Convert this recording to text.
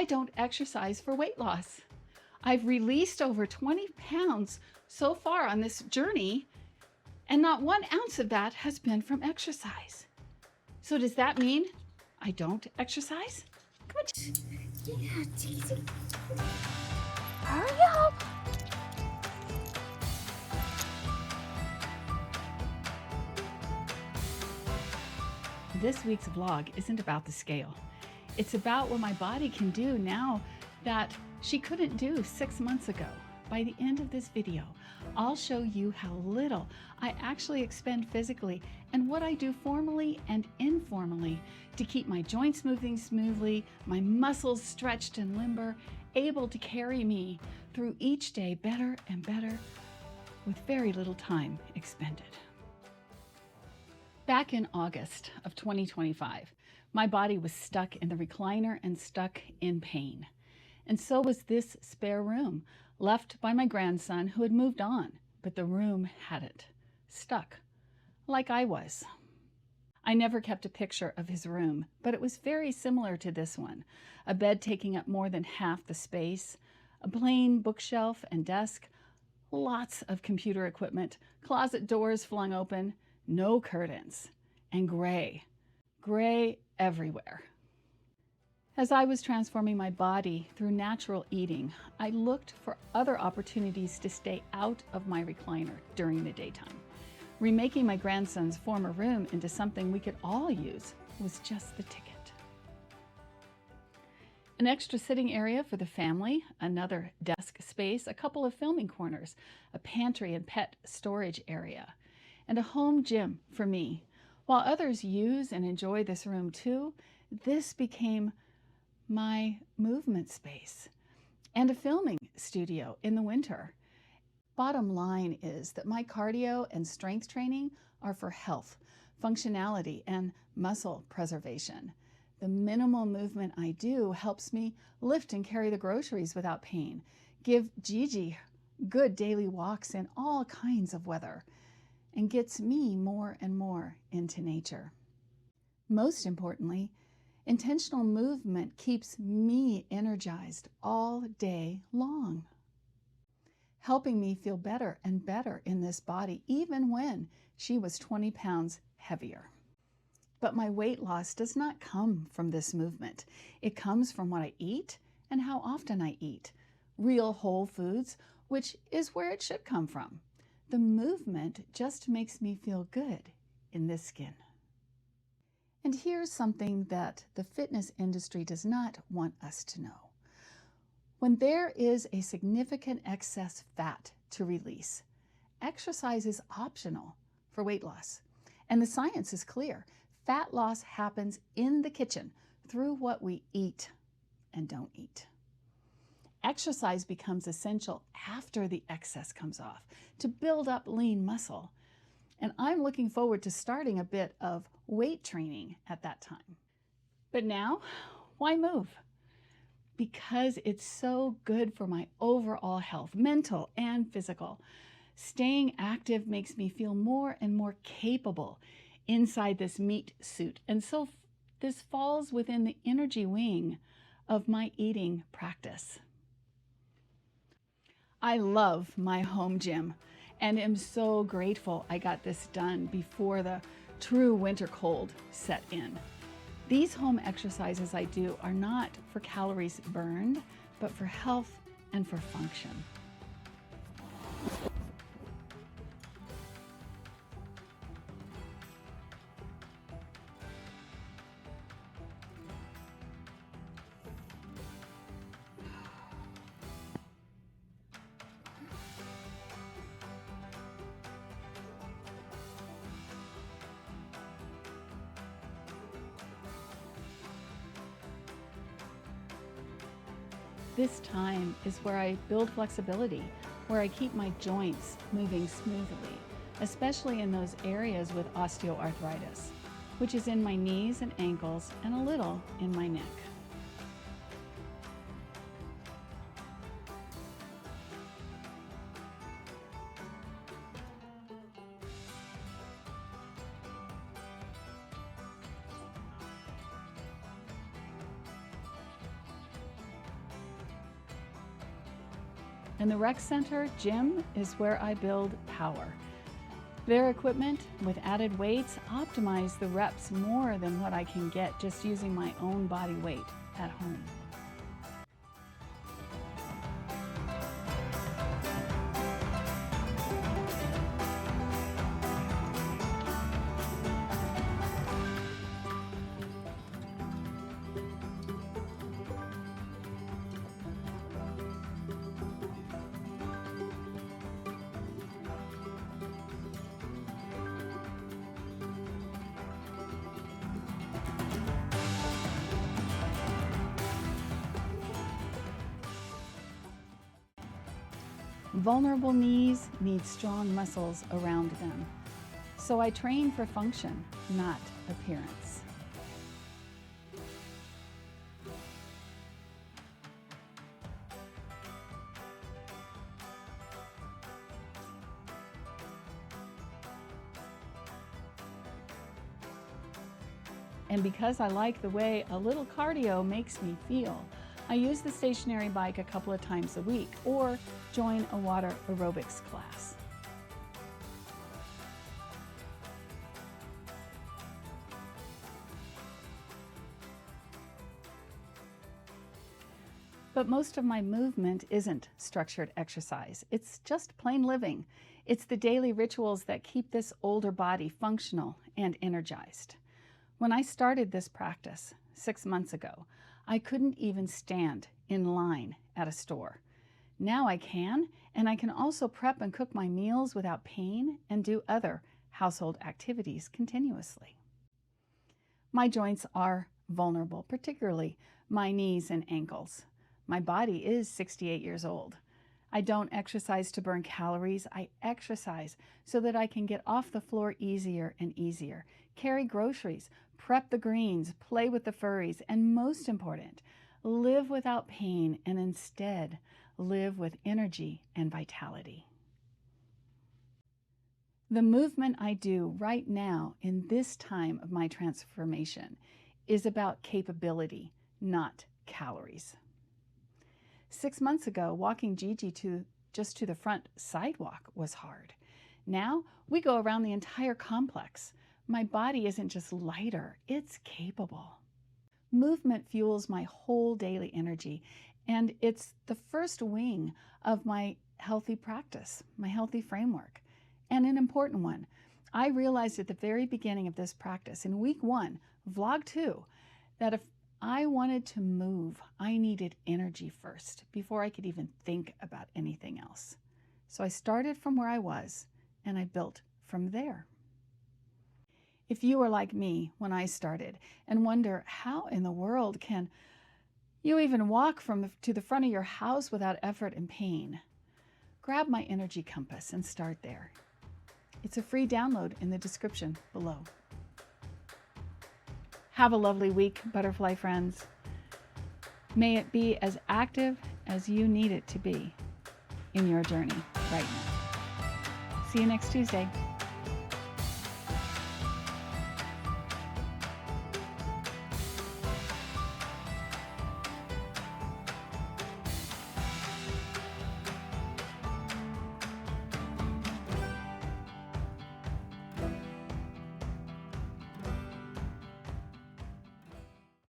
I don't exercise for weight loss. I've released over 20 pounds so far on this journey, and not 1 ounce of that has been from exercise. So does that mean I don't exercise? Come on. Yeah, Daisy. Hurry up. This week's vlog isn't about the scale. It's about what my body can do now that she couldn't do 6 months ago. By the end of this video, I'll show you how little I actually expend physically and what I do formally and informally to keep my joints moving smoothly, my muscles stretched and limber, able to carry me through each day better and better with very little time expended. Back in August of 2025, my body was stuck in the recliner and stuck in pain. And so was this spare room, left by my grandson who had moved on, but the room hadn't. Stuck, like I was. I never kept a picture of his room, but it was very similar to this one. A bed taking up more than half the space, a plain bookshelf and desk, lots of computer equipment, closet doors flung open, no curtains, and gray everywhere. As I was transforming my body through natural eating, I looked for other opportunities to stay out of my recliner during the daytime. Remaking my grandson's former room into something we could all use was just the ticket. An extra sitting area for the family, another desk space, a couple of filming corners, a pantry and pet storage area, and a home gym for me. While others use and enjoy this room too, this became my movement space and a filming studio in the winter. Bottom line is that my cardio and strength training are for health, functionality, and muscle preservation. The minimal movement I do helps me lift and carry the groceries without pain, give Gigi good daily walks in all kinds of weather, and gets me more and more into nature. Most importantly, intentional movement keeps me energized all day long, helping me feel better and better in this body, even when she was 20 pounds heavier. But my weight loss does not come from this movement. It comes from what I eat and how often I eat. Real whole foods, which is where it should come from. The movement just makes me feel good in this skin. And here's something that the fitness industry does not want us to know. When there is a significant excess fat to release, exercise is optional for weight loss. And the science is clear. Fat loss happens in the kitchen through what we eat and don't eat. Exercise becomes essential after the excess comes off to build up lean muscle. And I'm looking forward to starting a bit of weight training at that time. But now, why move? Because it's so good for my overall health, mental and physical. Staying active makes me feel more and more capable inside this meat suit. And so this falls within the energy wing of my eating practice. I love my home gym and am so grateful I got this done before the true winter cold set in. These home exercises I do are not for calories burned, but for health and for function. This time is where I build flexibility, where I keep my joints moving smoothly, especially in those areas with osteoarthritis, which is in my knees and ankles and a little in my neck. And the rec center gym is where I build power. Their equipment with added weights optimize the reps more than what I can get just using my own body weight at home. Vulnerable knees need strong muscles around them. So I train for function, not appearance. And because I like the way a little cardio makes me feel, I use the stationary bike a couple of times a week or join a water aerobics class. But most of my movement isn't structured exercise. It's just plain living. It's the daily rituals that keep this older body functional and energized. When I started this practice 6 months ago, I couldn't even stand in line at a store. Now I can, and I can also prep and cook my meals without pain and do other household activities continuously. My joints are vulnerable, particularly my knees and ankles. My body is 68 years old. I don't exercise to burn calories. I exercise so that I can get off the floor easier and easier, carry groceries, prep the greens, play with the furries, and most important, live without pain and instead live with energy and vitality. The movement I do right now in this time of my transformation is about capability, not calories. 6 months ago, walking Gigi just to the front sidewalk was hard. Now we go around the entire complex. My body isn't just lighter, it's capable. Movement fuels my whole daily energy, and it's the first wing of my healthy practice, my healthy framework, and an important one. I realized at the very beginning of this practice, in week 1, vlog 2, that if I wanted to move, I needed energy first before I could even think about anything else. So I started from where I was, and I built from there. If you are like me when I started and wonder how in the world can you even walk to the front of your house without effort and pain, grab my energy compass and start there. It's a free download in the description below. Have a lovely week, butterfly friends. May it be as active as you need it to be in your journey right now. See you next Tuesday.